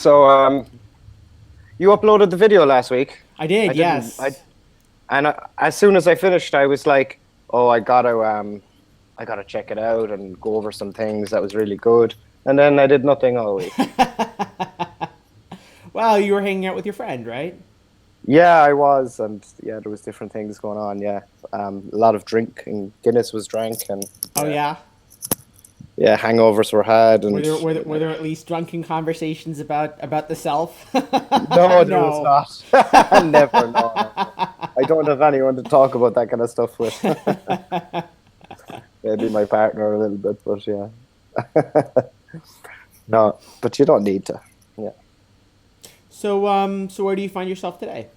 So, you uploaded the video last week. I I did, didn't. I yes. and as soon as I finished, I was like, "Oh, I gotta check it out and go over some things. That was really good." And then I did nothing all week. Well, you were hanging out with your friend, right? Yeah, I was, and yeah, there was different things going on. Yeah, a lot of drinking. Guinness was drank, and Oh yeah, yeah. yeah, hangovers were had, Were and there were there, were there at least drunken conversations about the self? no, there was No. not. Never. No, no, no. I don't have anyone to talk about that kind of stuff with. Maybe my partner a little bit, but yeah. No, but you don't need to. Yeah. So where do you find yourself today?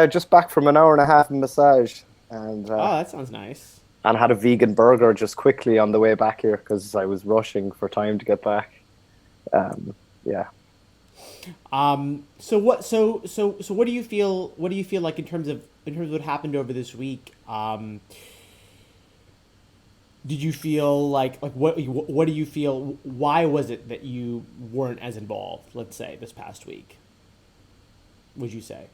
Just back from an hour and a half massage and Oh, that sounds nice. had a vegan burger just quickly on the way back here because I was rushing for time to get back. Um, yeah. So what do you feel? What do you feel like in terms of what happened over this week? Did you feel like what do you feel? Why was it that you weren't as involved? Let's say this past week. Would you say?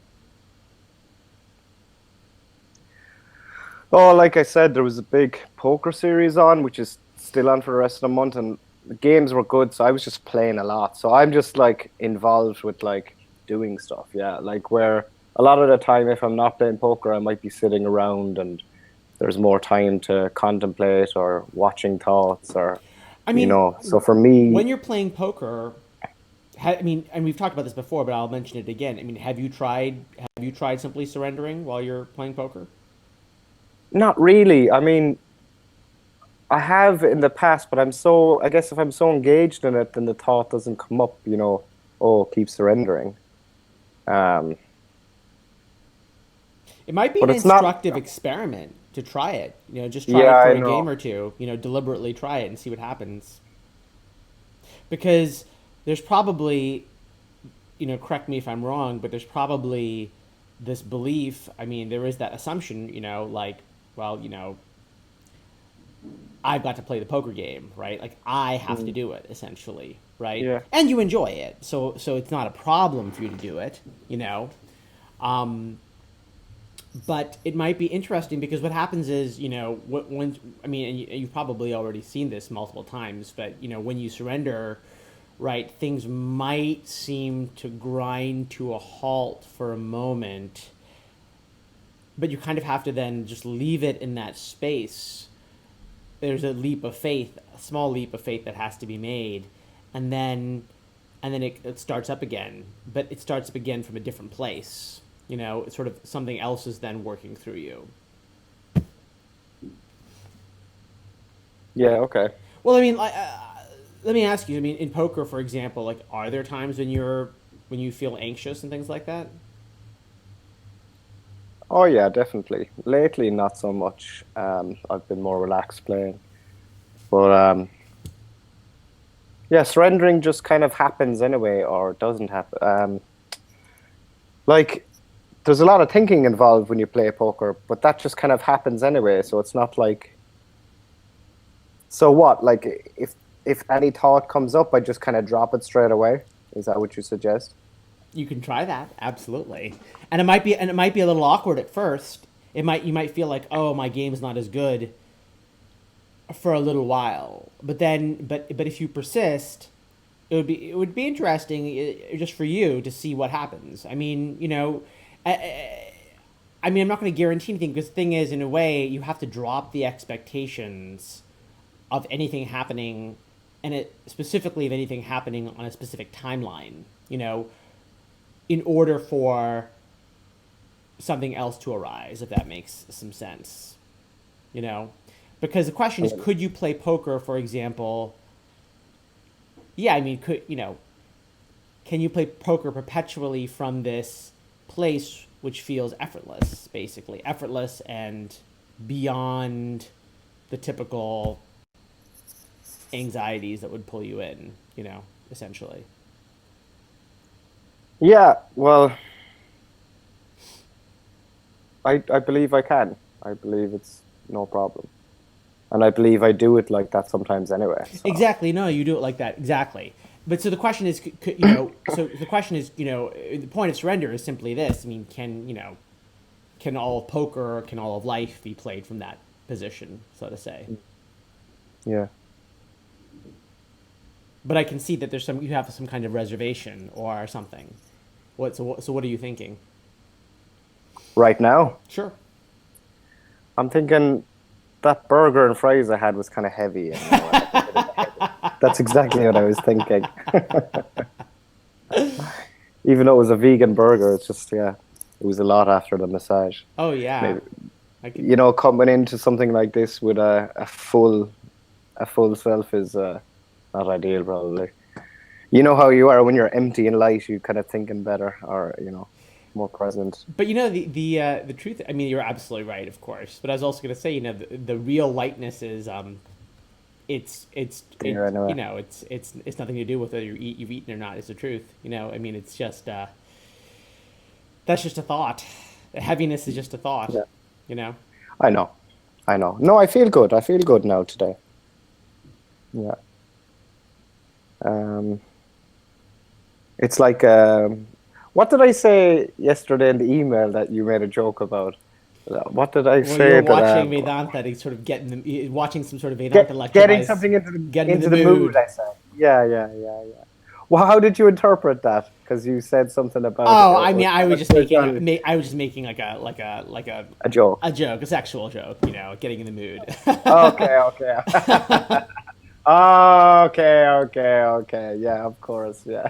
Oh, like I said, there was a big poker series on, which is still on for the rest of the month, and the games were good, so I was just playing a lot. So I'm just like involved with like doing stuff, yeah. Like where a lot of the time, if I'm not playing poker, I might be sitting around and there's more time to contemplate or watching thoughts or I mean, So for me, when you're playing poker, I mean, and we've talked about this before, but I'll mention it again. I mean, have you tried simply surrendering while you're playing poker? not really. I mean, I have in the past, but I guess if I'm so engaged in it, then the thought doesn't come up, oh, keep surrendering. Um, It might be but an it's not, instructive experiment to try it. Just try yeah, it for I a game know. or two. Deliberately try it and see what happens. Because there's probably, correct me if I'm wrong, but there's probably this belief. I mean, there is that assumption, like, well, I've got to play the poker game, right? Like I have to Mm, do it essentially, right? yeah. And you enjoy it, so it's not a problem for you to do it, you know. Um, but it might be interesting because what happens is, when I mean, and you've probably already seen this multiple times, but when you surrender, right, things might seem to grind to a halt for a moment, but you kind of have to then just leave it in that space. There's a leap of faith, a small leap of faith that has to be made, and then it starts up again, but it starts up again from a different place. It's sort of something else is then working through you. Yeah, okay. Well, I mean, let me ask you. I mean, in poker, for example, like, are there times when you feel anxious and things like that? Oh, yeah, definitely. Lately, not so much. I've been more relaxed playing. But yeah, surrendering just kind of happens anyway, or doesn't happen. Like, there's a lot of thinking involved when you play poker, but that just kind of happens anyway. So it's not like, so what? Like, if any thought comes up, I just kind of drop it straight away. Is that what you suggest? You can try that, absolutely. And it might be a little awkward at first. You might feel like, oh, my game's not as good for a little while, but if you persist, it would be interesting, just for you to see what happens. I mean, I mean, I'm not going to guarantee anything because the thing is, in a way, you have to drop the expectations of anything happening, and it specifically of anything happening on a specific timeline. In order for something else to arise, if that makes some sense. You know, because the question is, could you play poker, for example? Yeah, I mean, can you play poker perpetually from this place which feels effortless, basically effortless and beyond the typical anxieties that would pull you in, essentially. Yeah, well, I believe I can. I believe it's no problem. And I believe I do it like that sometimes anyway. So, Exactly. No, you do it like that. Exactly. But so the question is, you know, so the question is, you know, the point of surrender is simply this. I mean, can, you know, can all of poker, can all of life be played from that position, so to say? Yeah. But I can see that there's some, you have some kind of reservation or something. So what are you thinking? Right now, Sure. I'm thinking that burger and fries I had was kind of heavy, and that's a bit of a headache. That's exactly what I was thinking. Even though it was a vegan burger, it's just yeah, it was a lot after the massage. Oh yeah, Maybe I could. you know, coming into something like this with a full self is not ideal, probably. You know how you are when you're empty and light, you kind of thinking better, or you know, more present. But you know the truth. I mean, you're absolutely right, of course. But I was also going to say, you know, the real lightness is it Here you anyway. know it's nothing to do with whether you've eaten or not. It's the truth. You know, I mean, it's just that's just a thought. The heaviness is just a thought. Yeah, You know. I know, I know. No, I feel good. I feel good now today. Yeah. Um, it's like what did I say yesterday in the email that you made a joke about? What did I Well, you're say that watching Vedanta, sort of watching some sort of Vedanta lecture getting by something getting in the into the mood? mood. I said, yeah, yeah, yeah, yeah. Well, how did you interpret that? Because you said something about Oh, I mean, I was about just making spirituality. I was just making A joke. a joke, a sexual joke. You know, getting in the mood. Okay, okay. Okay, okay, okay. Yeah, of course. Yeah.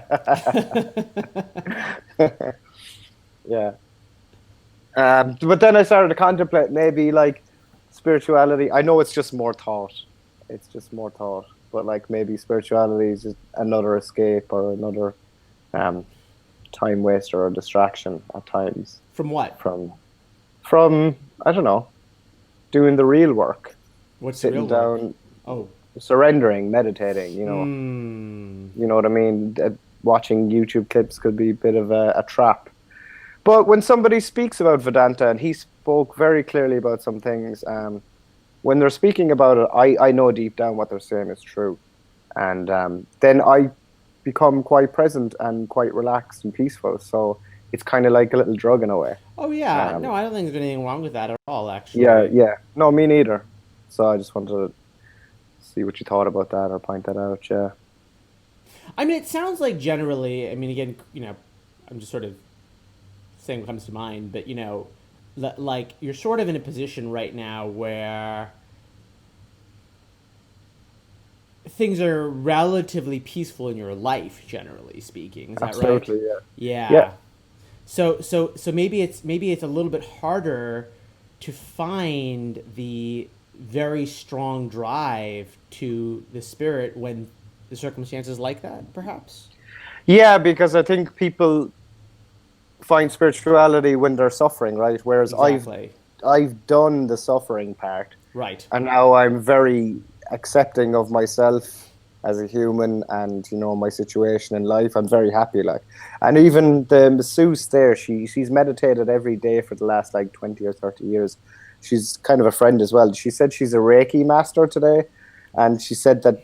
Yeah. But then I started to contemplate maybe like spirituality. I know it's just more thought. It's just more thought. But like maybe spirituality is just another escape or another um, time waster or distraction at times From what? from from I don't know, doing the real work, What's the real sitting work? down, Oh, surrendering, meditating. hmm. You know what I mean. Watching YouTube clips could be a bit of a trap. But when somebody speaks about Vedanta, and he spoke very clearly about some things, when they're speaking about it, I know deep down what they're saying is true. And then I become quite present and quite relaxed and peaceful. So it's kind of like a little drug in a way. Oh yeah. No, Um, I don't think there's anything wrong with that at all. yeah, Actually, yeah. No, me neither. So I just wanted to see what you thought about that or point that out. Yeah. I mean, it sounds like generally. I mean, again, you know, I'm just sort of saying what comes to mind, but you know, like you're sort of in a position right now where things are relatively peaceful in your life, generally speaking. Is that right? Absolutely. Yeah. Yeah. Yeah. So maybe it's a little bit harder to find the very strong drive to the spirit when the circumstances like that, perhaps. Yeah, because I think people find spirituality when they're suffering, right? Whereas Exactly. I've done the suffering part, Right. and now I'm very accepting of myself as a human and you know my situation in life. I'm very happy, like, and even the masseuse there, she's meditated every day for the last like 20 or 30 years. She's kind of a friend as well. She said she's a Reiki master today, and she said that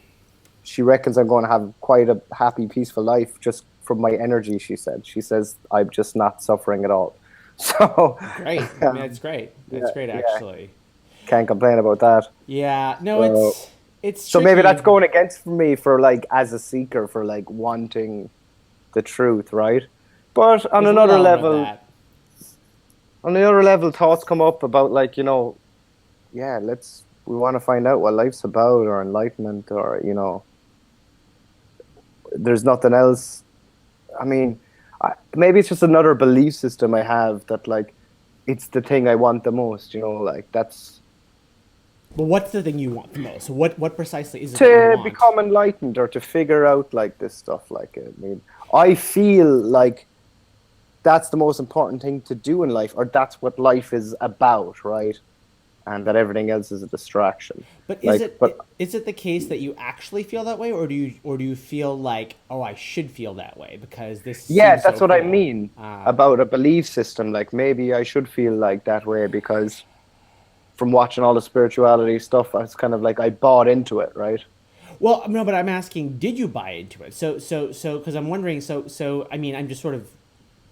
she reckons I'm going to have quite a happy, peaceful life just from my energy. She says I'm just not suffering at all. So Great. I mean, um, that's great. yeah, That's great, yeah, actually. can't complain about that. Yeah. No, So it's so maybe that's tricky. going against me for like as a seeker for like wanting the truth, right? But There's a little element of that. on the other level, thoughts come up about like you know, yeah, we want to find out what life's about or enlightenment or you know, there's nothing else. I mean, maybe it's just another belief system I have that like it's the thing I want the most. You know, like that's But what's the thing you want the most? What precisely is it that you to want? become enlightened or to figure out like this stuff. Like, I mean, I feel like that's the most important thing to do in life, or that's what life is about, right? And that everything else is a distraction. But Like, but is it the case that you actually feel that way, or do you feel like, oh, I should feel that way because this yeah, seems so that's what I cool? mean about a belief system. Like, maybe I should feel like that way because from watching all the spirituality stuff, it's kind of like I bought into it, right? Well, no, but I'm asking, did you buy into it? Because I'm wondering. I mean, I'm just sort of,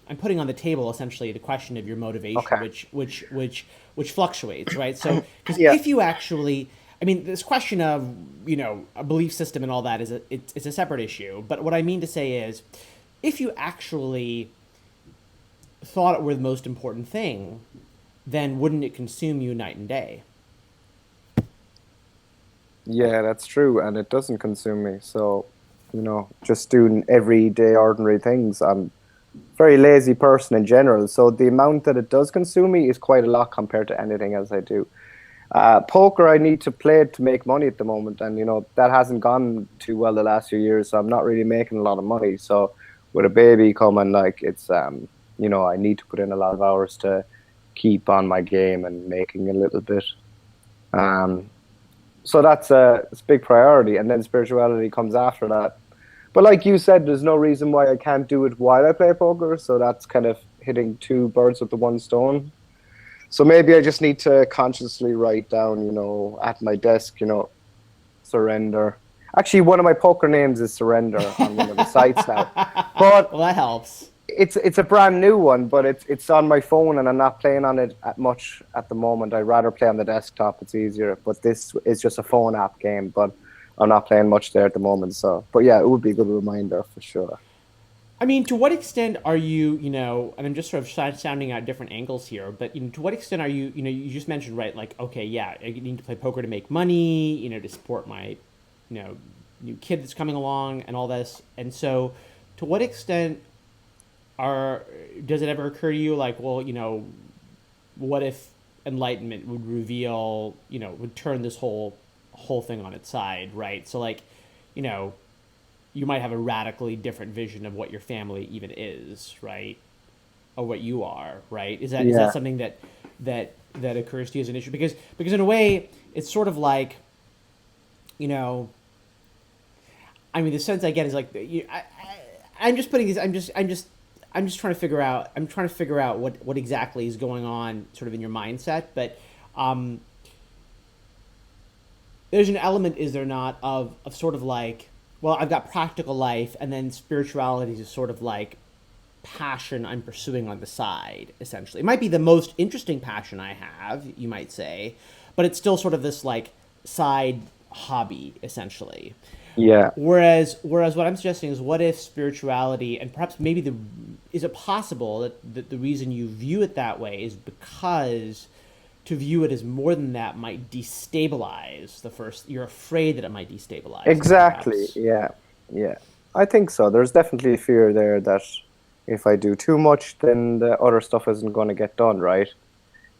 I'm putting on the table essentially the question of your motivation, Okay. which fluctuates, right? So, because Yeah. if you actually, I mean, this question of a belief system and all that is it's a separate issue. But what I mean to say is, if you actually thought it were the most important thing, then wouldn't it consume you night and day? Yeah, that's true, and it doesn't consume me. So, just doing everyday ordinary things. I'm a very lazy person in general, so the amount that it does consume me is quite a lot compared to anything else I do. Poker, I need to play it to make money at the moment, and that hasn't gone too well the last few years, so I'm not really making a lot of money. So, with a baby coming, like I need to put in a lot of hours to keep on my game and making a little bit. Um, so it's a big priority, and then spirituality comes after that. But like you said, there's no reason why I can't do it while I play poker, so that's kind of hitting two birds with the one stone. So maybe I just need to consciously write down, at my desk, surrender. Actually, one of my poker names is Surrender on one of the sites now. But Well, that helps. it's a brand new one, but it's on my phone and I'm not playing on it at much at the moment. I'd rather play on the desktop. It's easier. But this is just a phone app game, but I'm not playing much there at the moment. So, but yeah, it would be a good reminder for sure. I mean, to what extent are you, and I'm just sort of sounding out different angles here, but to what extent are you, you just mentioned, right, like, okay, yeah, I need to play poker to make money, to support my, new kid that's coming along and all this, and so, to what extent are does it ever occur to you, like, well, what if enlightenment would reveal, would turn this whole thing on its side, right? So, like, you know, you might have a radically different vision of what your family even is, right? Or what you are, right? Is that Yeah. something that occurs to you as an issue? Because in a way, it's sort of like, you know, I mean, the sense I get is like, I'm just putting these. I'm just trying to figure out. I'm trying to figure out what exactly is going on, sort of in your mindset. But um, there's an element, is there not, of sort of like, well, I've got practical life, and then spirituality is sort of like passion I'm pursuing on the side, essentially. It might be the most interesting passion I have, you might say, but it's still sort of this like side hobby, essentially. Yeah. Whereas what I'm suggesting is, what if spirituality, and perhaps maybe is it possible that the reason you view it that way is because to view it as more than that might destabilize the first. You're afraid that it might destabilize it, Exactly. perhaps. Yeah. Yeah. I think so. There's definitely fear there that if I do too much, then the other stuff isn't going to get done, right?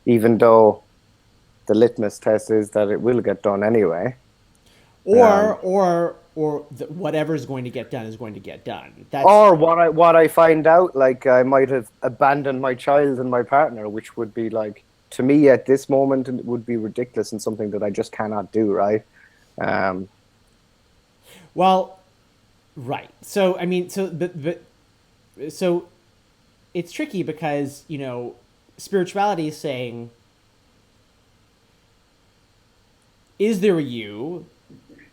Even though the litmus test is that it will get done anyway. Um, Or whatever is going to get done is going to get done. That's or what I find out, like I might have abandoned my child and my partner, which would be like to me at this moment it would be ridiculous and something that I just cannot do, right? Um, well, right. So I mean, so it's tricky because spirituality is saying, is there a you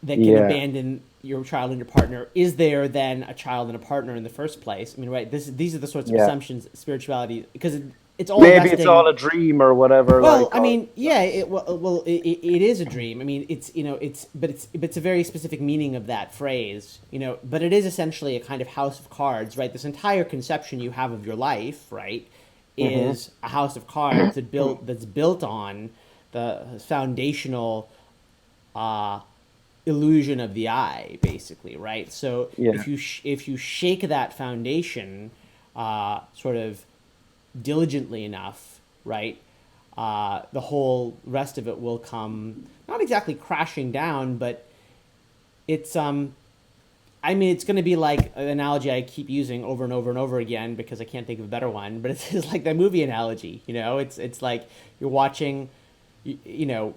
that can yeah, abandon your child and your partner? Is there then a child and a partner in the first place? I mean, right? These are the sorts of yeah. assumptions spirituality, because it's all Maybe it's all investing. a dream or whatever, Well, like, I or mean, yeah, it is a dream. I mean, it's a very specific meaning of that phrase, But it is essentially a kind of house of cards, right? This entire conception you have of your life, right, hmm is a house of cards that's built on the foundational uh, illusion of the eye, basically, right? So yeah, if you shake that foundation, sort of diligently enough, right, the whole rest of it will come not exactly crashing down, but it's I mean, it's going to be like an analogy I keep using over and over and over again because I can't think of a better one. But it's like that movie analogy. It's like you're watching, you know,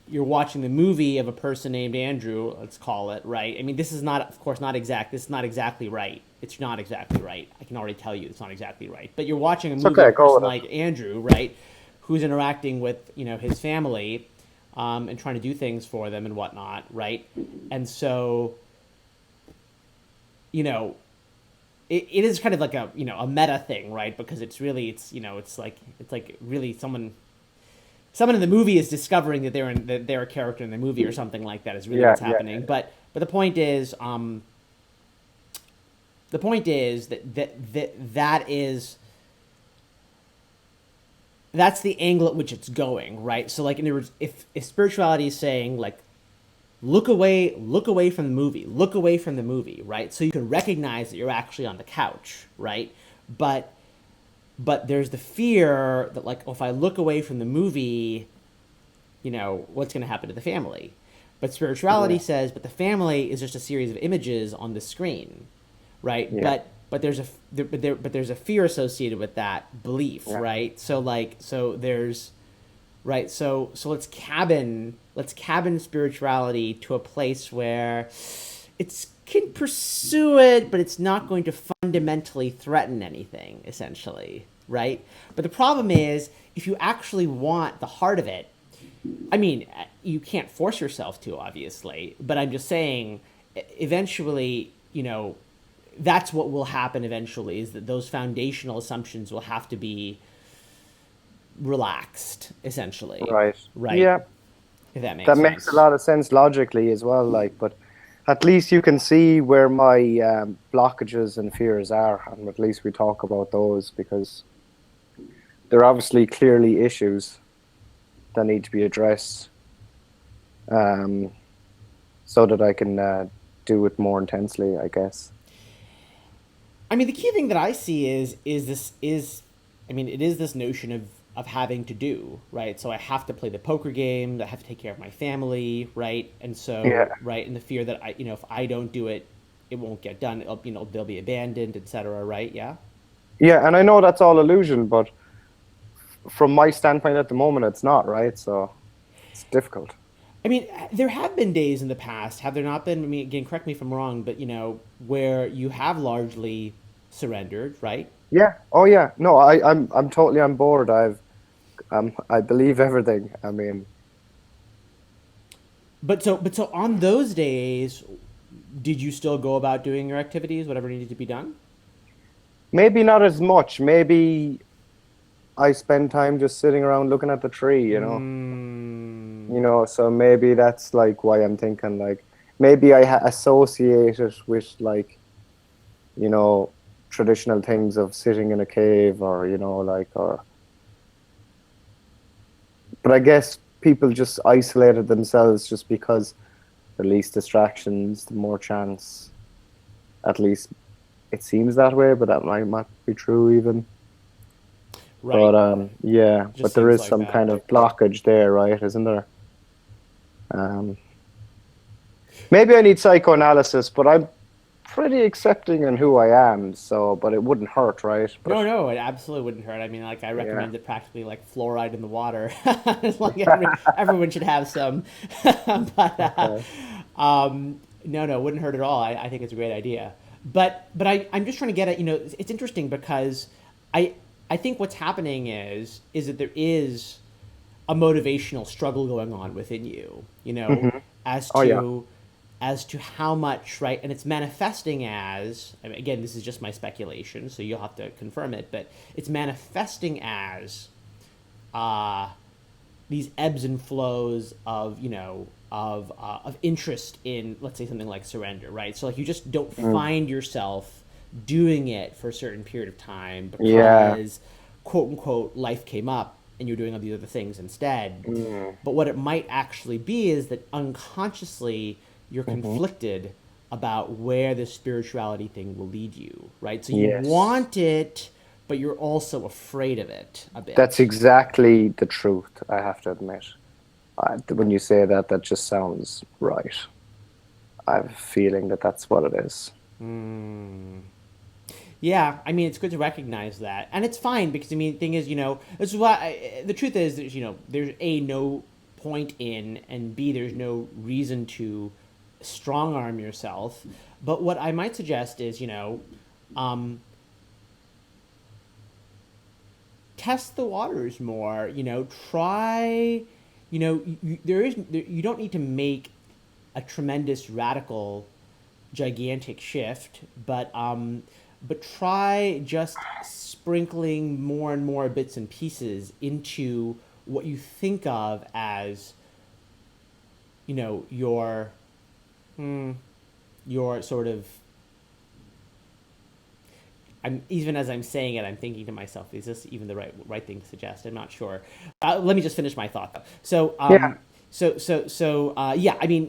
you're watching the movie of a person named Andrew. Let's call it, right. I mean, this is not, of course, not exact. This is not exactly right. It's not exactly right. I can already tell you it's not exactly right. But you're watching a it's movie of okay. a Go person with like Andrew, right, who's interacting with his family, and trying to do things for them and whatnot, right? And so, you know, it is kind of like a a meta thing, right? Because it's really it's like really someone in the movie is discovering that they're a character in the movie or something like that is really Yeah, what's yeah, happening. But the point is that is that's the angle at which it's going, right? So like in other words, if spirituality is saying like look away from the movie, look away from the movie, right? So you can recognize that you're actually on the couch, right? But but there's the fear that like, oh, if I look away from the movie, what's going to happen to the family? But spirituality yeah, says, but the family is just a series of images on the screen, right? yeah, But there's but there's a fear associated with that belief, yeah. right? So there's right. So let's cabin spirituality to a place where it's can pursue it, but it's not going to fundamentally threaten anything, essentially, right? But the problem is, if you actually want the heart of it, I mean, you can't force yourself to, obviously, but I'm just saying, eventually, that's what will happen eventually is that those foundational assumptions will have to be relaxed, essentially, Right. right? Yeah, If that that makes makes a sense. lot of sense logically as well. Like, but at least you can see where my blockages and fears are, and at least we talk about those because they're obviously clearly issues that need to be addressed, um, so that I can do it more intensely, I guess. I mean, the key thing that I see I mean, it is this notion of having to do, right? So I have to play the poker game, I have to take care of my family, right? And so, Yeah, right, and the fear that if I don't do it, it won't get done. They'll be abandoned, etc. Right? Yeah. yeah, and I know that's all illusion, but from my standpoint at the moment, it's not right. So it's difficult. I mean, there have been days in the past, have there not been? I mean, again, correct me if I'm wrong, but where you have largely surrendered, right? Yeah. Oh, yeah. No, I'm totally on board. I believe everything. I mean, But so on those days, did you still go about doing your activities, whatever needed to be done? maybe not as much. Maybe I spend time just sitting around looking at the tree, you know. Mm, You know, so maybe that's like why I'm thinking like maybe associate it with like, you know, traditional things of sitting in a cave or, you know, like or but I guess people just isolated themselves just because the least distractions, the more chance. At least it seems that way, but that might not be true even. But right. yeah, but Just there seems is like some that. kind of blockage there, right? Isn't there? Um, maybe I need psychoanalysis, but I'm pretty accepting in who I am. So, but it wouldn't hurt, right? But No, no, it absolutely wouldn't hurt. I mean, like I yeah, recommend it practically like fluoride in the water. It's like everyone should have some. but okay. no, no, it wouldn't hurt at all. I think it's a great idea. But I'm just trying to get at it's interesting because I I think what's happening is that there is a motivational struggle going on within you, Hmm. as Oh yeah. to how much, right? And it's manifesting as, I mean, again, this is just my speculation, so you'll have to confirm it, but it's manifesting as uh, these ebbs and flows of, of interest in, let's say, something like surrender, right? So like you just don't Mm. find yourself doing it for a certain period of time Yeah. because, quote unquote, life came up and you're doing all these other things instead. Mm. But what it might actually be is that unconsciously you're Hmm. conflicted about where this spirituality thing will lead you, right? So you Yes. want it, but you're also afraid of it a That's bit. exactly the truth, I have to admit. When you say that, that just sounds right. I have a feeling that that's what it is. Yeah, I mean, it's good to recognize that, and it's fine because I mean, the thing is, this is why the truth is that there's a no point in, and b there's no reason to strong arm yourself. But what I might suggest is, um, test the waters more. Try you don't need to make a tremendous radical gigantic shift, but try just sprinkling more and more bits and pieces into what you think of as, your sort of. I'm even as I'm saying it, I'm thinking to myself, is this even the right thing to suggest? I'm not sure. Let me just finish my thought though. So Yeah. yeah. I mean,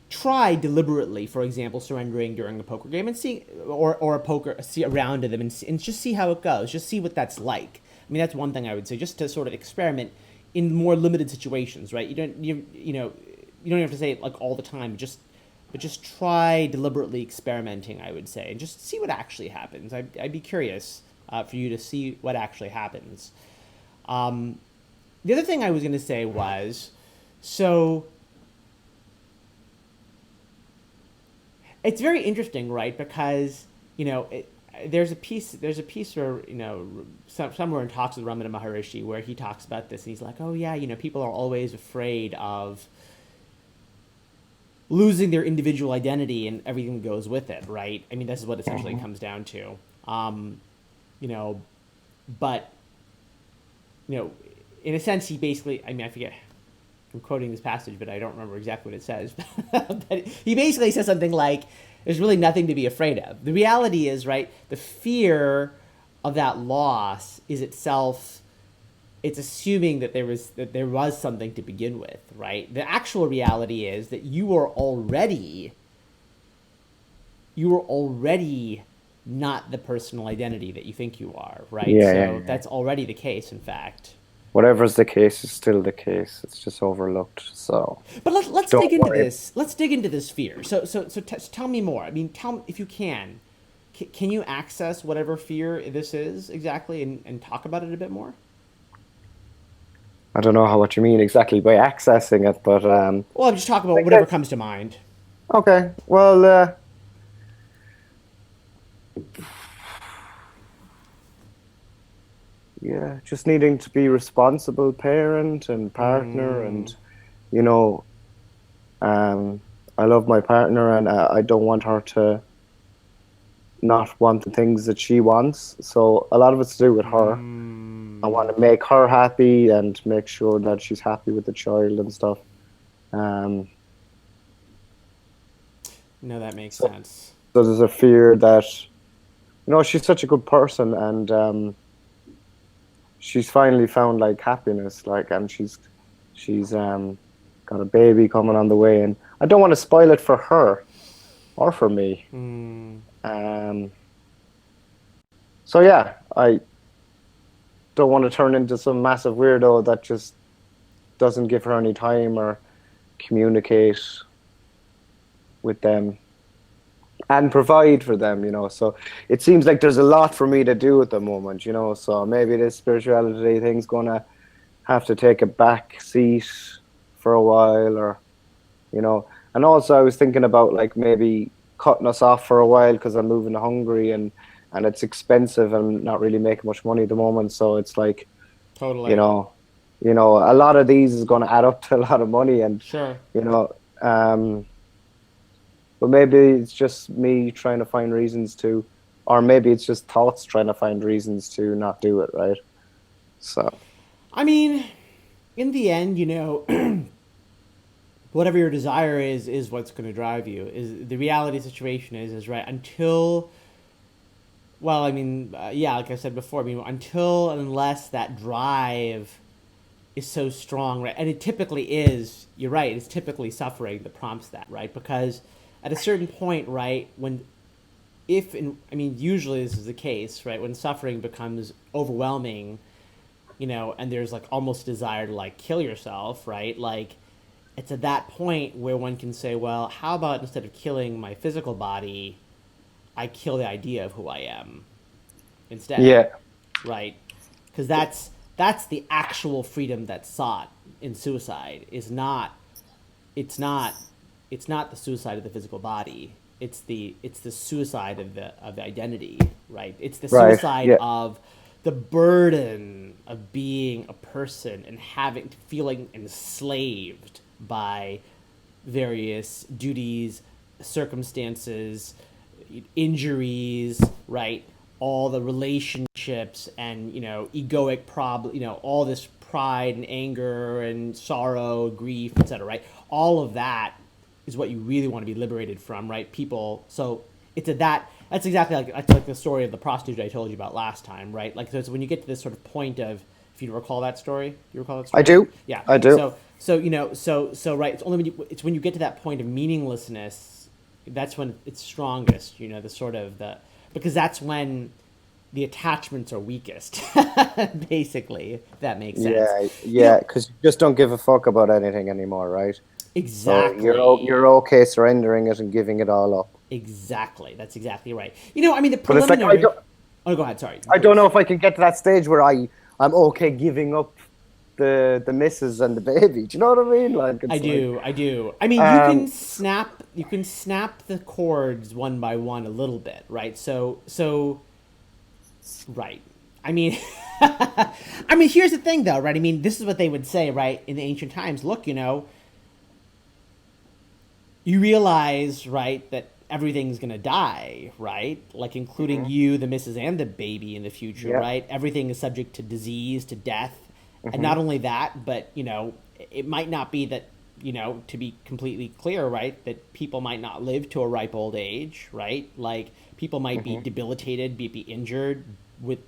try deliberately, for example, surrendering during a poker game and see, or a poker, see a round of them and just see how it goes. Just see what that's like. I mean, that's one thing I would say, just to sort of experiment in more limited situations, right? You don't have to say it like all the time. But just try deliberately experimenting, I would say, and just see what actually happens. I'd be curious for you to see what actually happens. The other thing I was going to say was, so it's very interesting, right? Because there's a piece where somewhere in Talks with Ramana Maharishi where he talks about this, and he's like, oh yeah, people are always afraid of losing their individual identity and everything that goes with it, right? I mean, this is what essentially it comes down to. You know, but in a sense, he basically, I mean, I forget, I'm quoting this passage, but I don't remember exactly what it says. But he basically says something like, there's really nothing to be afraid of. The reality is, right, the fear of that loss is itself, it's assuming that there was something to begin with, right? The actual reality is that you are already not the personal identity that you think you are, right? Yeah, yeah, So yeah. that's already the case, in fact. Whatever's the case is still the case. It's just overlooked. So But let's dig don't into worry. this. Let's dig into this fear. So tell me more. I mean, tell me if you can. Can you access whatever fear this is exactly and talk about it a bit more? I don't know how what you mean exactly by accessing it, but Well, I'm just talking about like whatever that. comes to mind. Okay. Well, yeah, just needing to be responsible parent and partner, and Mm, you know, um, I love my partner, and I don't want her to not want the things that she wants. So a lot of it's to do with her. I want mm. to make her happy and make sure that she's happy with the child and stuff. Um, No, that makes so, sense. so there's a fear that, she's such a good person, and she's finally found like happiness, like, and she's got a baby coming on the way, and I don't want to spoil it for her or for me. Mm. Um, so yeah, I don't want to turn into some massive weirdo that just doesn't give her any time or communicate with them and provide for them, So it seems like there's a lot for me to do at the moment, So maybe this spirituality thing's gonna have to take a back seat for a while, or. And also I was thinking about like maybe cutting us off for a while because I'm moving to Hungary, and it's expensive and not really making much money at the moment. So it's like, you Totally. know, a lot of these is going to add up to a lot of money, and Sure. you know, um, but maybe it's just me trying to find reasons to, or maybe it's just thoughts trying to find reasons to not do it, right? So I mean, in the end, whatever your desire is what's going to drive you. Is the reality situation is right until, well, I mean, yeah, like I said before, I mean, until and unless that drive is so strong, right? And it typically is. You're right. It's typically suffering that prompts that, right? Because at a certain point, right, when if and I mean, usually this is the case, right? When suffering becomes overwhelming, and there's like almost desire to like kill yourself, right? Like it's at that point where one can say, well, how about instead of killing my physical body, I kill the idea of who I am instead, yeah, right? Because that's the actual freedom that's sought in suicide. Is not it's not it's not the suicide of the physical body. It's the suicide of the identity, right? It's the right, suicide yeah, of the burden of being a person and having feeling enslaved by various duties, circumstances, injuries, right? All the relationships and egoic problem, all this pride and anger and sorrow, grief, etc. Right? All of that is what you really want to be liberated from, right? People. So it's a that. That's exactly like the story of the prostitute I told you about last time, right? Like so it's when you get to this sort of point of, if you recall that story, you recall that I story? do. Yeah. I do. So right. It's only when you get to that point of meaninglessness, that's when it's strongest. The sort of the because that's when the attachments are weakest, basically. If that makes sense. Yeah, You yeah, know because you just don't give a fuck about anything anymore, right? So you're exactly, okay surrendering it and giving it all up. exactly. That's exactly right. I mean, the But it's like I preliminary. don't Oh, go ahead. Sorry, I don't know please. if I can get to that stage where I'm okay giving up the missus and the baby. Do you know what I mean? Like I it's like do. I do. I mean, you can um snap. You can snap the cords one by one a little bit, right? So right. I mean, I mean, here's the thing, though, right? I mean, this is what they would say, right, in the ancient times. Look, you realize, right, that everything's gonna die, right? Like including mhm, you, the missus, and the baby in the future, yeah. right? Everything is subject to disease, to death, and Hmm. not only that, but it might not be that to be completely clear, right, that people might not live to a ripe old age, right? Like people might be Hmm. debilitated, be injured with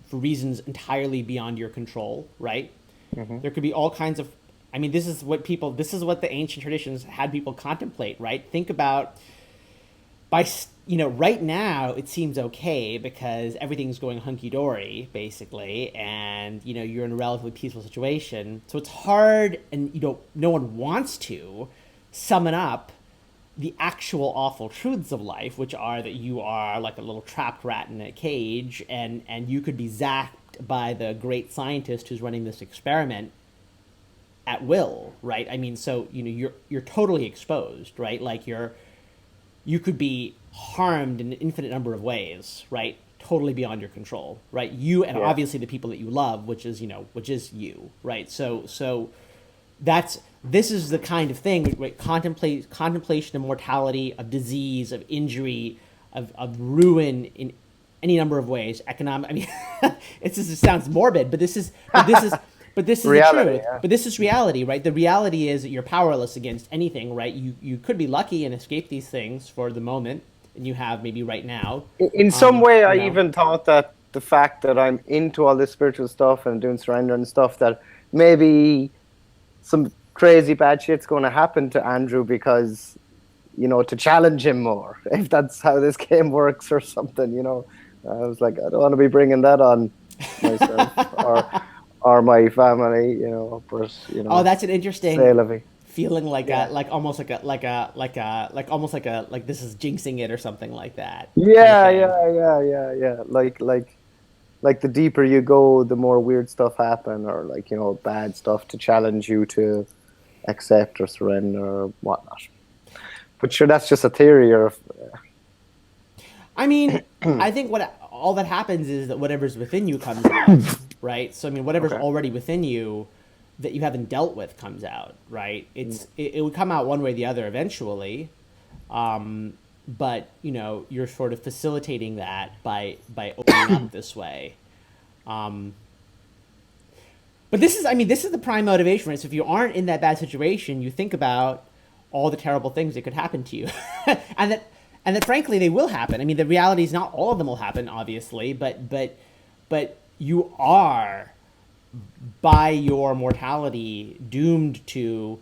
for reasons entirely beyond your control, right? Hmm. There could be all kinds of. I mean, this is what the ancient traditions had people contemplate, right? Think about right now it seems okay because everything's going hunky dory basically, and you're in a relatively peaceful situation. So it's hard, and no one wants to summon up the actual awful truths of life, which are that you are like a little trapped rat in a cage, and you could be zapped by the great scientist who's running this experiment at will, right? I mean, so you're totally exposed, right? Like you could be harmed in an infinite number of ways, right? Totally beyond your control, right? You and Yeah. obviously the people that you love, which is you, right? So that's this is the kind of thing, right? Contemplation of mortality, of disease, of injury, of ruin in any number of ways. Economic. I mean, it sounds morbid, but this is the Reality, truth. yeah. But this is reality, right? The reality is that you're powerless against anything, right? You could be lucky and escape these things for the moment, and you have maybe right now. In some way, You I know, even thought that the fact that I'm into all this spiritual stuff and doing surrender and stuff, that maybe some crazy bad shit's going to happen to Andrew because, to challenge him more, if that's how this game works or something, I was like, I don't want to be bringing that on myself or my family, but, oh, that's an interesting say la vie. feeling, Yeah. like almost almost like this is jinxing it or something like that kind of Yeah, thing. yeah, yeah, yeah, yeah. Like the deeper you go, the more weird stuff happen, or like bad stuff to challenge you to accept or surrender or whatnot. But sure, that's just a theory. Or I mean, I think what all that happens is that whatever's within you comes out, right? So I mean, whatever's okay, already within you that you haven't dealt with comes out, right? mm, It would come out one way or the other eventually, but you're sort of facilitating that by opening up this way. Um, but this is the prime motivation, right? So if you aren't in that bad situation, you think about all the terrible things that could happen to you, and that frankly they will happen. I mean, the reality is not all of them will happen, obviously, but you are by your mortality doomed to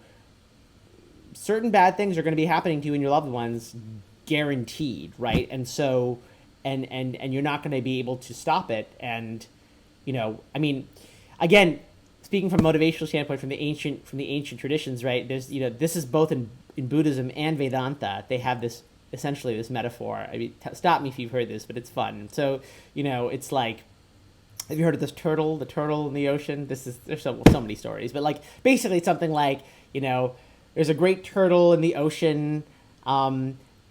certain bad things are going to be happening to you and your loved ones, guaranteed, right? And so, and you're not going to be able to stop it. And I mean, again, speaking from a motivational standpoint, from the ancient traditions, right? There's this is both in Buddhism and Vedanta. They have this essentially this metaphor. I mean, stop me if you've heard this, but it's fun. So it's like, have you heard of this turtle? The turtle in the ocean. There's so many stories, but like basically it's something like there's a great turtle in the ocean,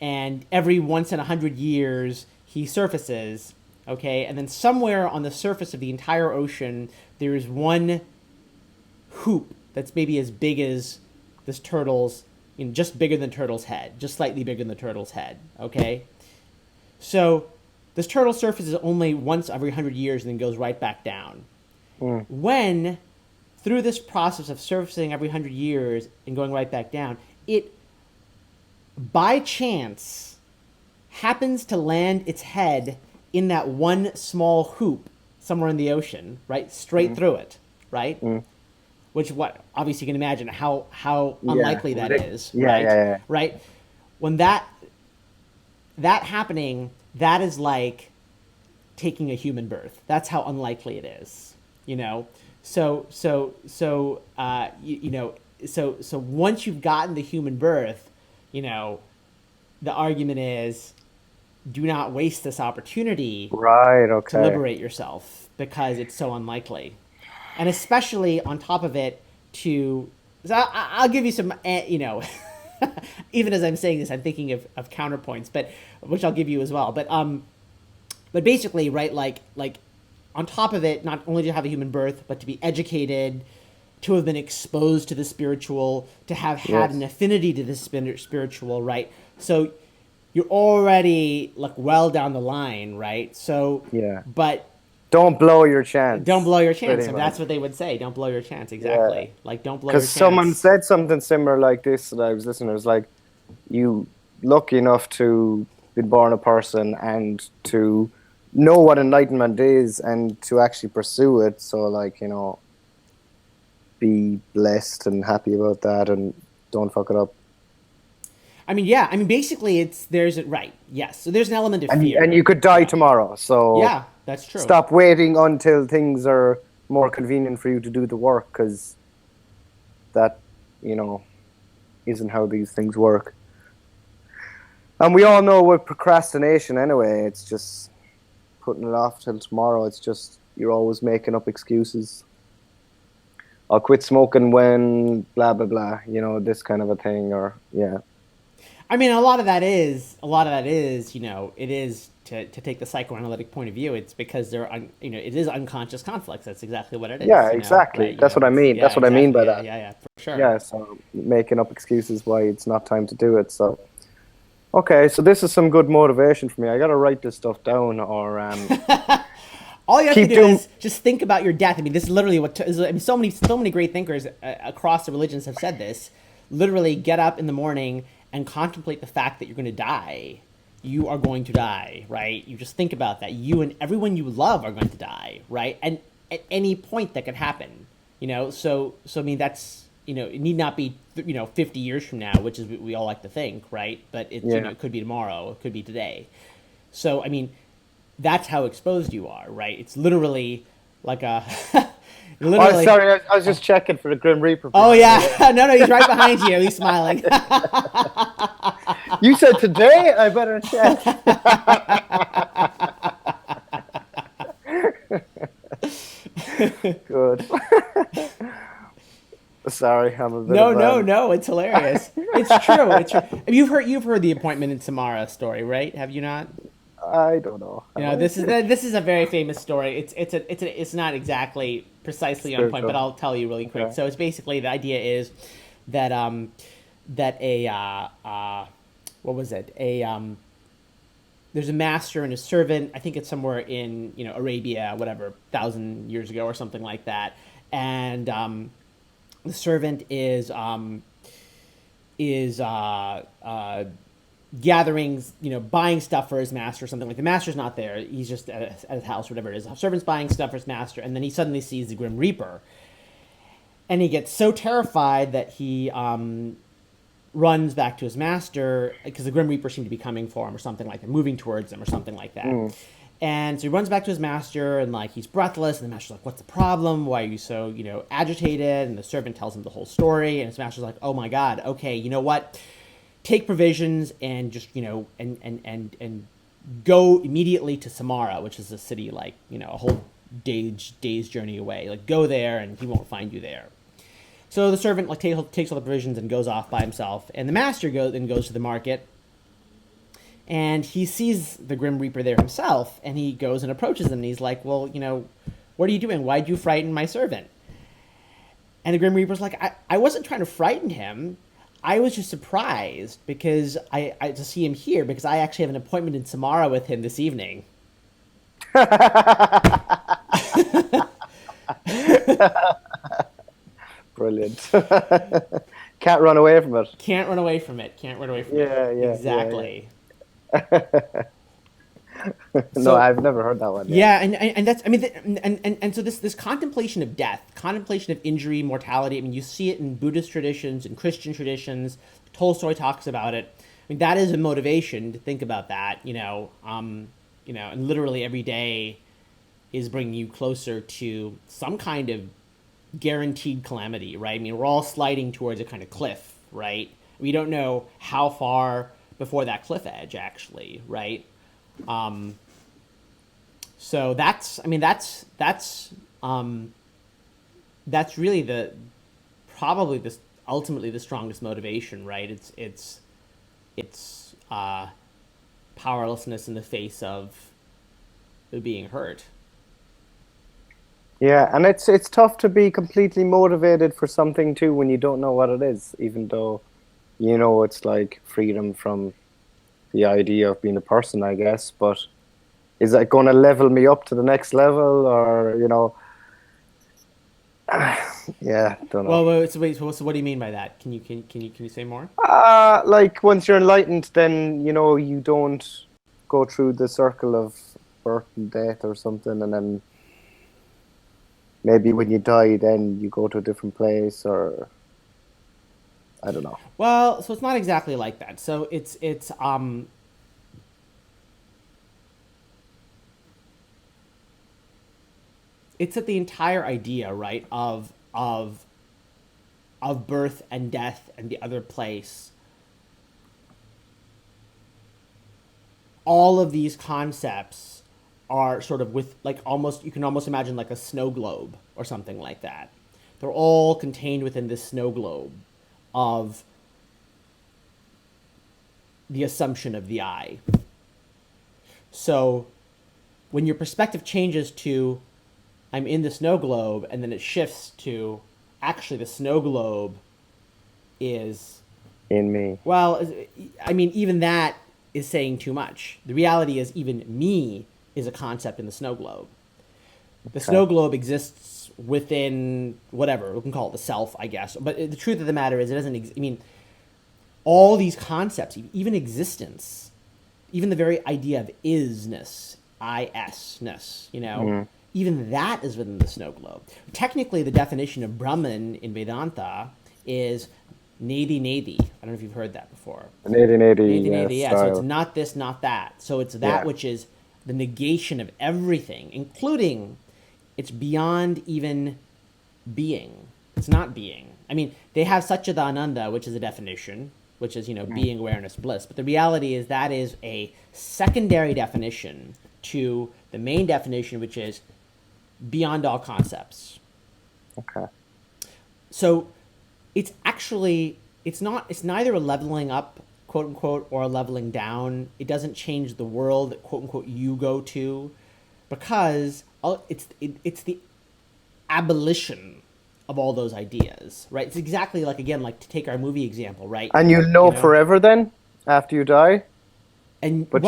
and every once in 100 years he surfaces, okay? And then somewhere on the surface of the entire ocean, there is one hoop that's maybe as big as this turtle's, just bigger than turtle's head, just slightly bigger than the turtle's head, okay? So this turtle surfaces only once every 100 years and then goes right back down. Mm. When, through this process of surfacing every 100 years and going right back down, it, by chance, happens to land its head in that one small hoop somewhere in the ocean, right? Straight through it, right? Which, what, obviously you can imagine how Yeah. unlikely that is, Yeah, right? yeah, yeah. Right? When that happening, that is like taking a human birth. That's how unlikely it is, you know. So once you've gotten the human birth, the argument is, do not waste this opportunity Right. to Okay. liberate yourself because it's so unlikely, and especially on top of it, so I'll give you some, even as I'm saying this, I'm thinking of counterpoints, but which I'll give you as well. But basically, right, like on top of it, not only to have a human birth, but to be educated, to have been exposed to the spiritual, to have had Yes. an affinity to the spiritual, right? So you're already like well down the line, right? So, Yeah. but Don't blow your don't chance. blow your chance. Pretty And much. that's what they would say. Don't blow your chance. Yeah. Exactly. Like, don't blow your Because someone chance. said something similar like this that I was listening. It was like, you lucky enough to be born a person and to know what enlightenment is and to actually pursue it. So, like, be blessed and happy about that and don't fuck it up. I mean, yeah. I mean, basically, right. Yes. So there's an element of And fear. you could die Yeah. tomorrow. So Yeah, that's true. stop waiting until things are more convenient for you to do the work because that, you know, isn't how these things work. And we all know with procrastination anyway, it's just putting it off till tomorrow. It's just you're always making up excuses. I'll quit smoking when blah blah blah, this kind of a thing, or yeah. I mean, a lot of that is, it is to take the psychoanalytic point of view. It's because it is unconscious conflicts. That's exactly what it Yeah, is, exactly. right? That's what I It's, mean. yeah, That's what I mean exactly. by Yeah, that. yeah, yeah, for sure. Yeah, so making up excuses why it's not time to do it. So okay, so this is some good motivation for me. I gotta write this stuff down or All you have to keep do doing. is just think about your death. I mean, this is literally I mean, so many great thinkers across the religions have said this. Literally, get up in the morning and contemplate the fact that you're going to die. You are going to die, right? You just think about that. You and everyone you love are going to die, right? And at any point that could happen, So I mean, that's it need not be 50 years from now, which is what we all like to think, right? But Yeah. it could be tomorrow, it could be today. So I mean, that's how exposed you are, right? It's literally like a Oh, literally. sorry, I was just checking for the Grim Reaper Oh behind me. yeah, no, he's right behind you. He's smiling. You said today, I better check. Good. Sorry, I'm a bit No, of no, no. It's hilarious. It's true. It's true. I mean, you've heard the appointment in Samara story, right? Have you not? I don't know. This is a very famous story. It's not exactly precisely on point, but Spiritual. I'll tell you really quick. Okay. So it's basically, the idea is that that a what was it, there's a master and a servant. I think it's somewhere in Arabia, whatever, 1,000 years ago or something like that. And the servant is gathering, buying stuff for his master or something. Like, the master's not there; he's just at his house, whatever it is. The servant's buying stuff for his master, and then he suddenly sees the Grim Reaper, and he gets so terrified that he runs back to his master because the Grim Reaper seemed to be coming for him or something like that, moving towards him or something like that. And so he runs back to his master, and like he's breathless, and the master's like, "What's the problem? Why are you so agitated?" And the servant tells him the whole story, and his master's like, "Oh my God, okay, you know what? Take provisions and just and go immedially to Samara, which is a city like a whole day's journey away. Like, go there, and he won't find you there." So the servant takes all the provisions and goes off by himself, and the master goes to the market, And he sees the Grim Reaper there himself, and he goes and approaches him, and he's like, well, what are you doing? Why'd you frighten my servant? And the Grim Reaper's like, I wasn't trying to frighten him. I was just surprised because I to see him here because I actually have an appointment in Samara with him this evening. Brilliant. Can't run away from it. Can't run away from it. Can't run away from it. Yeah, yeah, Exactly. No, So I've never heard that one. Yeah. yeah, and that's I mean, and so this contemplation of death, contemplation of injury, mortality. I mean, you see it in Buddhist traditions and Christian traditions. Tolstoy talks about it. I mean, that is a motivation to think about that. And literally every day is bringing you closer to some kind of guaranteed calamity, right? I mean, we're all sliding towards a kind of cliff, right? We don't know how far before that cliff edge, actually, right? Um, so that's really the probably this ultimately the strongest motivation, right? It's powerlessness in the face of being hurt. Yeah, and it's tough to be completely motivated for something too when you don't know what it is, even though it's like freedom from the idea of being a person, I guess. But is that going to level me up to the next level, or yeah, don't know. Well, so what do you mean by that? Can you say more? Like once you're enlightened, then you don't go through the circle of birth and death or something, and then maybe when you die, then you go to a different place, or I don't know. Well, so it's not exactly like that. So it's that the entire idea, right, of birth and death and the other place, all of these concepts are sort of with like almost you can almost imagine like a snow globe or something like that. They're all contained within this snow globe of the assumption of the I. So when your perspective changes to I'm in the snow globe and then it shifts to actually the snow globe is In me. well, I mean even that is saying too much. The reality is even me is a concept in the snow globe. The Okay. snow globe exists within whatever we can call it the self, I guess. But the truth of the matter is, it doesn't. I mean, all these concepts, even existence, even the very idea of isness, isness, even that is within the snow globe. Technically, the definition of Brahman in Vedanta is nadi nadi. I don't know if you've heard that before. An 1880 Nadi nadi, yeah. So it's style. not this, not that. So it's that Yeah. which is the negation of everything, including it's beyond even being. It's not being. I mean, they have Satchidananda, which is a definition, which is, being, awareness, bliss. But the reality is that is a secondary definition to the main definition, which is beyond all concepts. Okay. So it's actually, it's neither a leveling up, quote unquote, or a leveling down. It doesn't change the world that, quote unquote, you go to, because it's the abolition of all those ideas, right? It's exactly like, again, like to take our movie example, right? And you'll know forever then, after you die? And But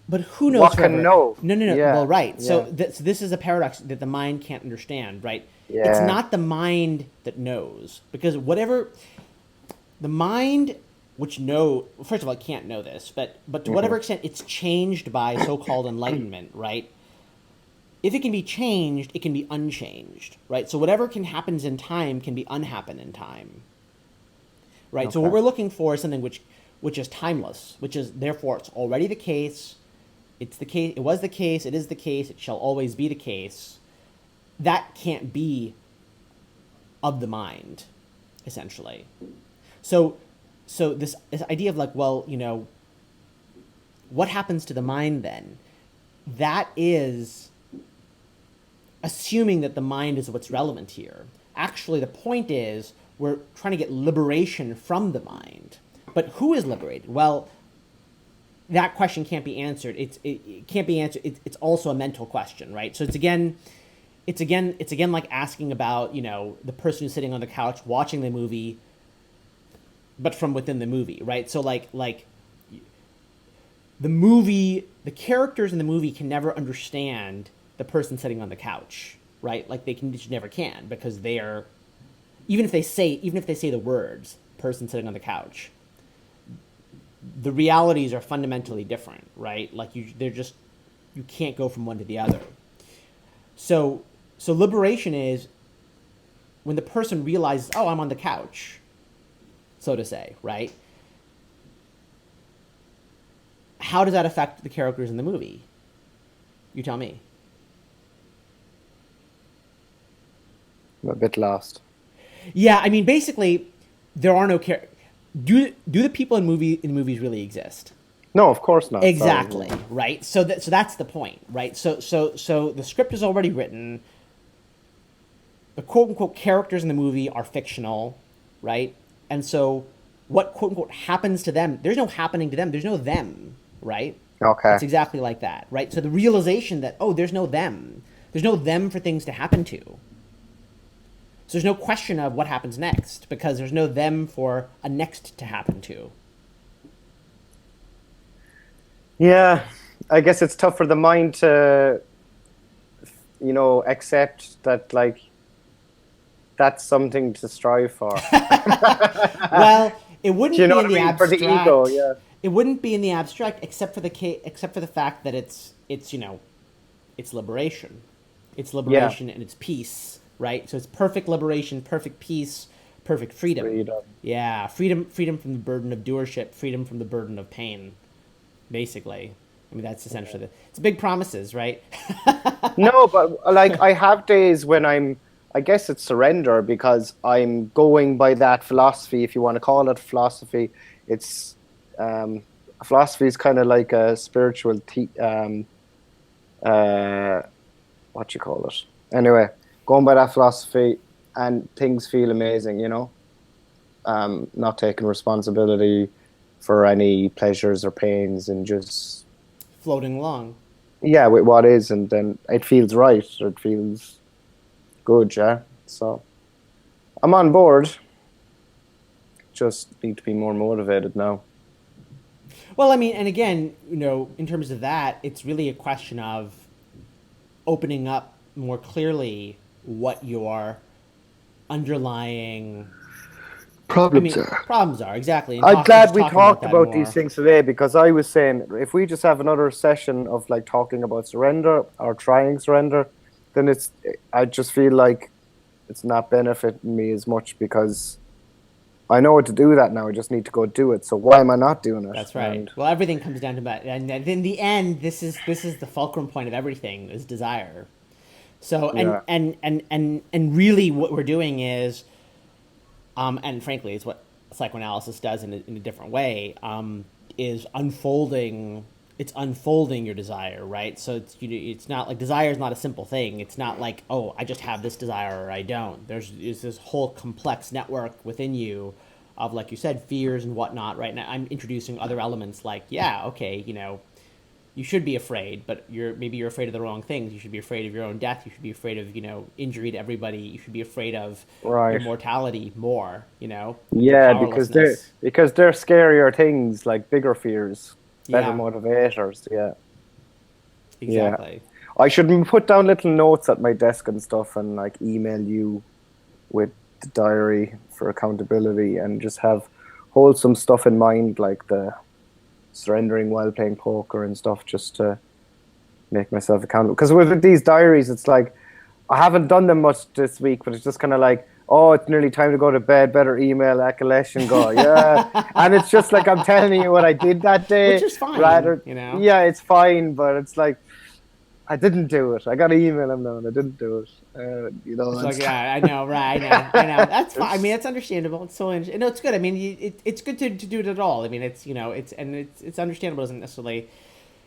but who knows what can forever? know? No, no, no. Yeah. Well, right. Yeah. So this is a paradox that the mind can't understand, right? It's Yeah. not the mind that knows, because whatever the mind, which first of all, it can't know this, but to whatever extent it's changed by so-called enlightenment, right? If it can be changed, it can be unchanged, right? So whatever can happens in time can be unhappen in time, right? So what Okay. we're looking for is something which is timeless, which is therefore it's already the case. It's the case. It was the case. It is the case. It shall always be the case. That can't be of the mind, essentially. So this idea of like, well, what happens to the mind then? That is assuming that the mind is what's relevant here. Actually, the point is we're trying to get liberation from the mind. But who is liberated? Well, that question can't be answered. It can't be answered. It's also a mental question, right? So it's again like asking about, the person who's sitting on the couch watching the movie, but from within the movie, right? So like the characters in the movie can never understand the person sitting on the couch, right? Like they just never can, because they are, even if they say the words person sitting on the couch, the realities are fundamentally different, right? Like you can't go from one to the other. So so liberation is when the person realizes, oh, I'm on the couch, so to say, right? How does that affect the characters in the movie? You tell me. I'm a bit lost. Yeah, I mean, basically, there are no do the people in movies really exist? No, of course not. Sorry. Exactly, right? So that's the point, right? So the script is already written. The quote unquote characters in the movie are fictional, right? And so what quote unquote happens to them, there's no happening to them, there's no them, right? Okay. It's exactly like that, right? So the realization that, oh, there's no them for things to happen to. So there's no question of what happens next, because there's no them for a next to happen to. Yeah, I guess it's tough for the mind to, accept that like that's something to strive for. Well, it Do you wouldn't know be what in I the mean? For the ego, abstract. yeah. It wouldn't be in the abstract, except for the fact that it's liberation. It's Yeah, liberation and it's peace, right? So it's perfect liberation, perfect peace, perfect freedom. freedom. Yeah, freedom from the burden of doership, freedom from the burden of pain, basically. I mean, that's essentially it's big promises, right? No, but like I have days when I guess it's surrender because I'm going by that philosophy, if you want to call it philosophy. It's um, philosophy is kind of like a spiritual uh, what you call it. Anyway, going by that philosophy and things feel amazing, not taking responsibility for any pleasures or pains and just Floating along. yeah, with what is, and then it feels right. It feels good, yeah. So I'm on board. Just need to be more motivated now. Well, I mean, and again, in terms of that, it's really a question of opening up more clearly what your underlying, I Problems mean, are. problems are, exactly, I'm and glad just we talking about talked that about these more. things today because I was saying if we just have another session of like talking about surrender or trying surrender, then I just feel like it's not benefiting me as much because I know how to do that now. I just need to go do it. So why am I not doing it? That's right. And Well, everything comes down to that, and in the end, this is the fulcrum point of everything is desire. So yeah, and really, what we're doing is, and frankly, it's what psychoanalysis does in a different way, is unfolding. It's unfolding your desire, right? So it's not like desire is not a simple thing. It's not like, oh, I just have this desire or I don't. There's this whole complex network within you of, like you said, fears and whatnot. Right now, I'm introducing other elements like, yeah, okay, you should be afraid, but you're afraid of the wrong things. You should be afraid of your own death. You should be afraid of injury to everybody. You should be afraid of your right. mortality more. Your Yeah, powerlessness. because they're scarier things, like bigger fears, better Yeah, motivators. Yeah, yeah. exactly. I should put down little notes at my desk and stuff, and like email you with the diary for accountability, and just have wholesome stuff in mind, like the surrendering while playing poker and stuff, just to make myself accountable. Because with these diaries, it's like I haven't done them much this week, but it's just kind of like, oh, it's nearly time to go to bed. Better email Akilesh and go, yeah. And it's just like I'm telling you what I did that Which day. is fine. Rather, yeah, it's fine, but it's like I didn't do it. I got to email him now, and I didn't do it. It's like, It's yeah, I know, right? I know. That's fine. I mean, it's understandable. It's so no, it's good. I mean, it's good to do it at all. I mean, it's understandable. It doesn't necessarily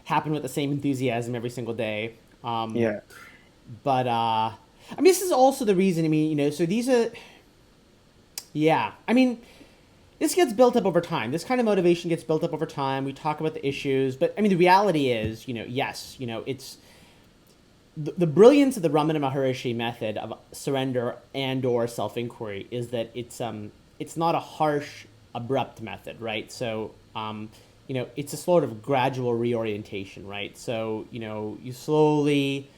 happen with the same enthusiasm every single day. yeah, But I mean, this is also the reason. I mean, so these are, yeah. I mean, this gets built up over time. This kind of motivation gets built up over time. We talk about the issues, but I mean, the reality is, yes, it's the brilliance of the Ramana Maharishi method of surrender and or self inquiry is that it's not a harsh, abrupt method, right? So it's a sort of gradual reorientation, right? So you slowly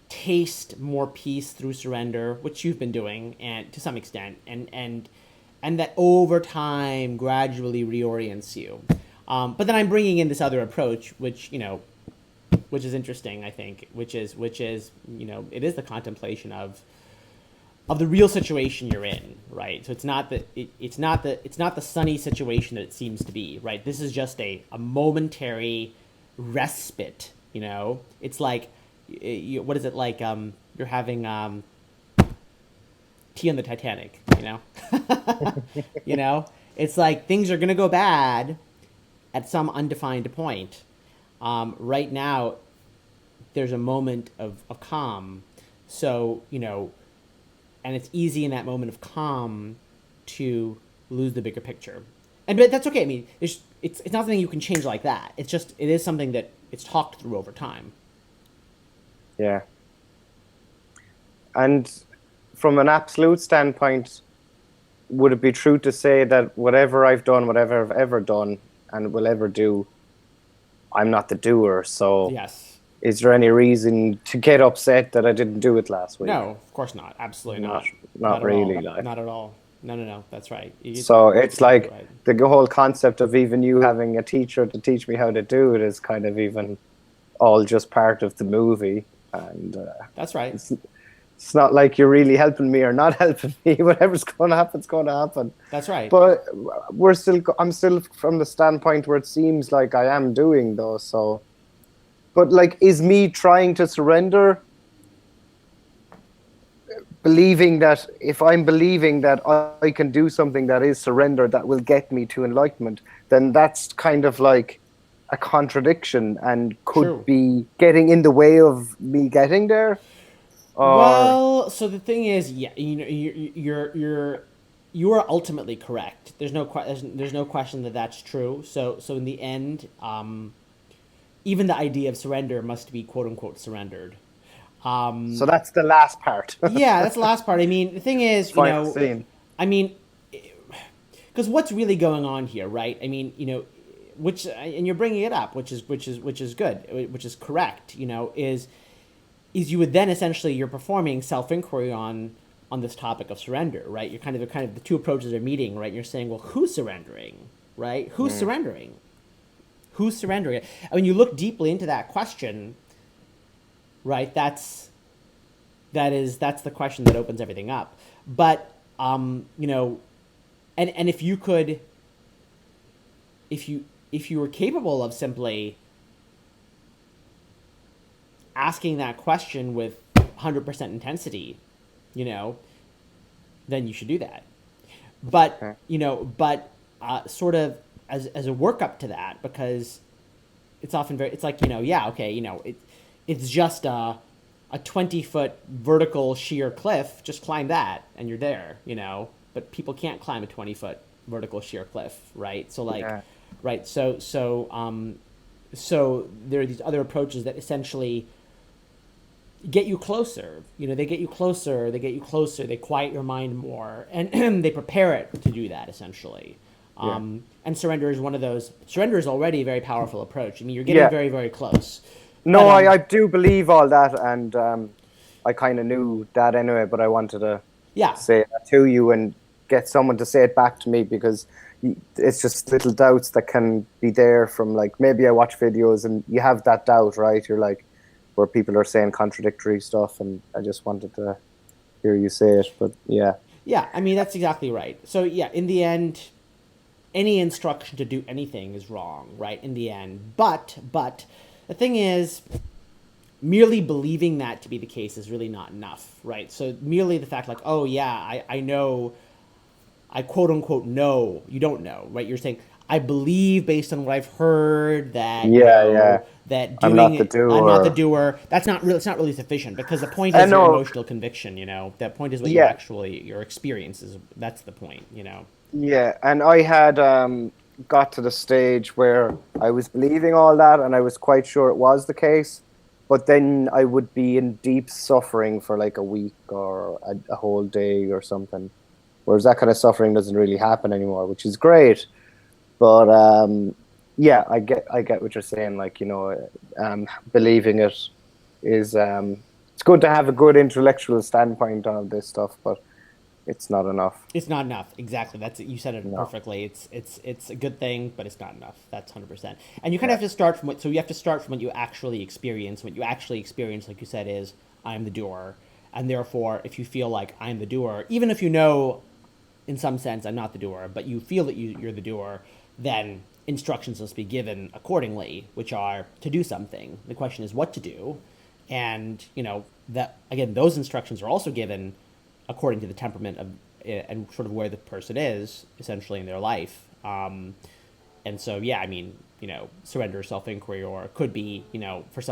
taste more peace through surrender, which you've been doing, and to some extent, and that over time gradually reorients you. But then I'm bringing in this other approach, which is interesting, I think, which is it is the contemplation of the real situation you're in, right? So it's not the sunny situation that it seems to be, right? This is just a momentary respite, It's like, what is it like? You're having tea on the Titanic, It's like things are gonna go bad at some undefined point. Right now, there's a moment of calm, so and it's easy in that moment of calm to lose the bigger picture, but that's okay. I mean, it's not something you can change like that. It is something that it's talked through over time. Yeah. And from an absolute standpoint, would it be true to say that whatever I've done, whatever I've ever done and will ever do, I'm not the doer? So Yes. is there any reason to get upset that I didn't do it last week? No, of course not. Absolutely not. Not really, all. like. Not at all. No. That's right. So it's like right. the whole concept of even you having a teacher to teach me how to do it is kind of even all just part of the movie. And that's right. It's not like you're really helping me or not helping me. Whatever's going to happen, it's going to happen. That's right. But I'm still from the standpoint where it seems like I am doing though. So, but like, is me trying to surrender, believing that if I'm believing that I can do something that is surrender that will get me to enlightenment, then that's kind of like a contradiction and could True. be getting in the way of me getting there. Well, so the thing is, yeah, you are ultimately correct. There's no question that that's true. So in the end, even the idea of surrender must be quote unquote surrendered. So that's the last part. Yeah, that's the last part. I mean, the thing is, Final scene. I mean, because what's really going on here, right? I mean, which, and you're bringing it up, which is good, which is correct. Is you would then essentially you're performing self-inquiry on this topic of surrender, right? You're kind of the two approaches are meeting, right? You're saying, well, who's surrendering, right? Who's surrendering? Who's surrendering? And when you look deeply into that question, right? That's the question that opens everything up. But and if you could, if you were capable of simply asking that question with 100% intensity, then you should do that. But sort of as a workup to that, because it's often it's like it's just a 20-foot vertical sheer cliff. Just climb that and you're there. But people can't climb a 20-foot vertical sheer cliff, right? So right. So there are these other approaches that essentially get you closer. They get you closer. They quiet your mind more, and they prepare it to do that essentially. And surrender is one of those. Surrender is already a very powerful approach. I mean, you're getting very, very close. No, but, I do believe all that, and I kind of knew that anyway. But I wanted to say that to you and get someone to say it back to me, because it's just little doubts that can be there from, like, maybe I watch videos and you have that doubt, right? You're like, where people are saying contradictory stuff, and I just wanted to hear you say it. But yeah, I mean, that's exactly right. So yeah, in the end, any instruction to do anything is wrong, right? In the end, but the thing is, merely believing that to be the case is really not enough, right? So merely the fact, like, oh yeah, I know, I quote unquote know, you don't know, right? You're saying, I believe based on what I've heard that that doing I'm not the doer. That's not really. It's not really sufficient, because the point is your emotional conviction. That point is what your experience is. That's the point. Yeah, and I had got to the stage where I was believing all that, and I was quite sure it was the case. But then I would be in deep suffering for like a week or a whole day or something. Whereas that kind of suffering doesn't really happen anymore, which is great. But yeah, I get what you're saying. Like, believing it is it's good to have a good intellectual standpoint on this stuff, but it's not enough. It's not enough. Exactly. That's it. You said it No. perfectly. It's a good thing, but it's not enough. That's 100%. And you kind Yeah. of have to start from what. So you have to start from what you actually experience. What you actually experience, like you said, is I'm the doer, and therefore, if you feel like I'm the doer, even if you know, in some sense, I'm not the doer, but you feel that you're the doer, then instructions must be given accordingly, which are to do something. The question is what to do, and that again, those instructions are also given according to the temperament of and sort of where the person is essentially in their life. And so, yeah, I mean, surrender, self inquiry, or it could be, for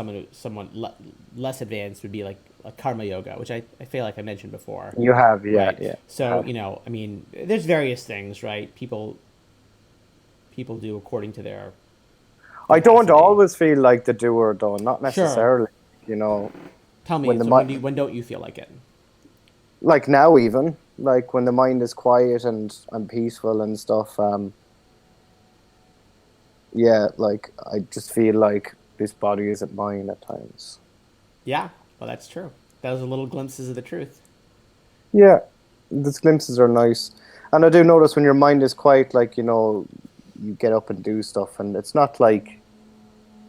less advanced would be like karma yoga, which I feel like I mentioned before, You have, yeah, right? yeah. So, Have. I mean, there's various things, right? People do according to their I don't capacity. always feel like the doer, though, not Sure. necessarily. You know, Tell me. when the So mind, when don't you feel like it? like now, even like when the mind is quiet and peaceful and stuff. Yeah, like I just feel like this body isn't mine at times. Yeah. Well, that's true. Those are little glimpses of the truth. Yeah, these glimpses are nice, and I do notice when your mind is quiet, like you get up and do stuff, and it's not like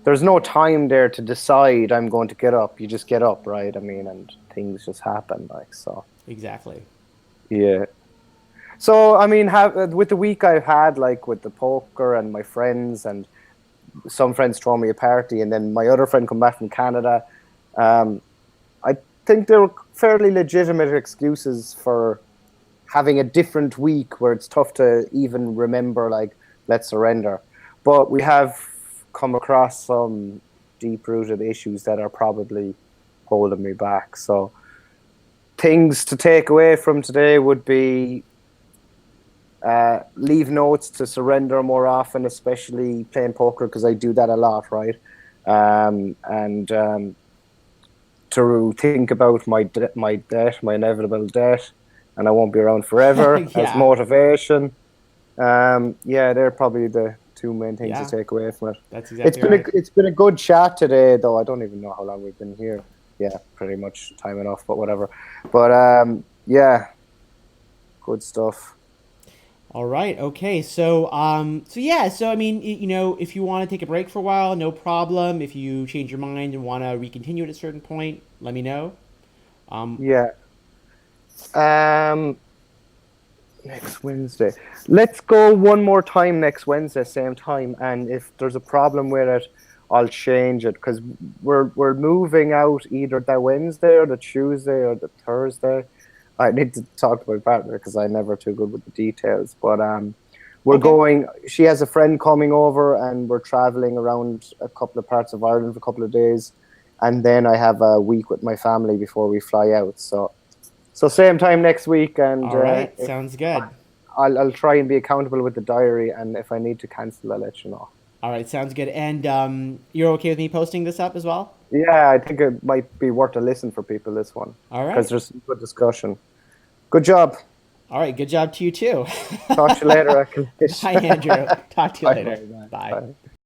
there's no time there to decide I'm going to get up. You just get up, right? I mean, and things just happen, like so. Exactly. Yeah. So I mean, have with the week I've had, like with the poker and my friends, and some friends throw me a party, and then my other friend come back from Canada. Um, I think there were fairly legitimate excuses for having a different week where it's tough to even remember, like, let's surrender. But we have come across some deep rooted issues that are probably holding me back. So things to take away from today would be leave notes to surrender more often, especially playing poker because I do that a lot, right? And to think about my debt, my inevitable debt, and I won't be around forever as Yeah. motivation. Yeah, they're probably the two main things to Yeah. take away from it. That's It's exactly been a right. it's been a good chat today, though. I don't even know how long we've been here. Yeah, pretty much time enough, but whatever. But yeah, good stuff. All right. Okay. So yeah. So I mean, if you want to take a break for a while, no problem. If you change your mind and want to recontinue at a certain point, let me know. Um, Yeah. Um, next Wednesday. Let's go one more time next Wednesday, same time. And if there's a problem with it, I'll change it because we're moving out either that Wednesday or the Tuesday or the Thursday. I need to talk to my partner because I'm never too good with the details. But we're okay. going. She has a friend coming over, and we're traveling around a couple of parts of Ireland for a couple of days, and then I have a week with my family before we fly out. So same time next week, and All right. if Sounds good. I'll try and be accountable with the diary, and if I need to cancel, I'll let you know. All right. Sounds good. And you're okay with me posting this up as well? Yeah, I think it might be worth a listen for people this one All because right. there's some good discussion. Good job. All right. Good job to you too. Talk to you later, Akilesh. Bye, Andrew. Talk to you Bye, later. bye, bye. Bye. Bye.